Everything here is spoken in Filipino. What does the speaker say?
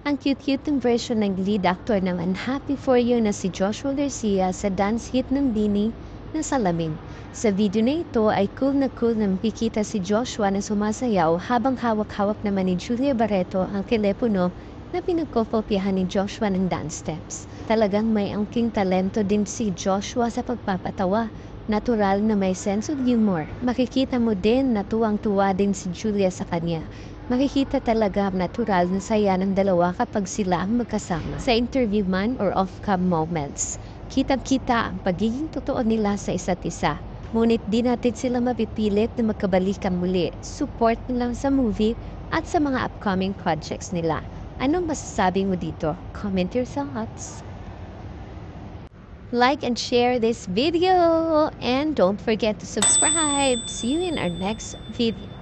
Ang cute-cute ng version ng lead actor ng Unhappy For You na si Joshua Garcia sa dance hit ng Bini na Salamin. Sa video na ito ay cool na makikita si Joshua na sumasayaw habang hawak-hawak naman ni Julia Barreto ang telepono na pinagkopopyahan ni Joshua ng dance steps. Talagang may angking talento din si Joshua sa pagpapatawa. Natural na may sense of humor. Makikita mo din na tuwang-tuwa din si Julia sa kanya. Makikita talaga natural na saya ng dalawa kapag sila ang magkasama. Sa interview man or off-cam moments, kitang-kita ang pagiging totoo nila sa isa't isa. Ngunit di natin sila mapipilit na magkabalikan muli. Support lang sa movie at sa mga upcoming projects nila. Anong masasabi mo dito? Comment your thoughts. Like and share this video and don't forget to subscribe. See you in our next video.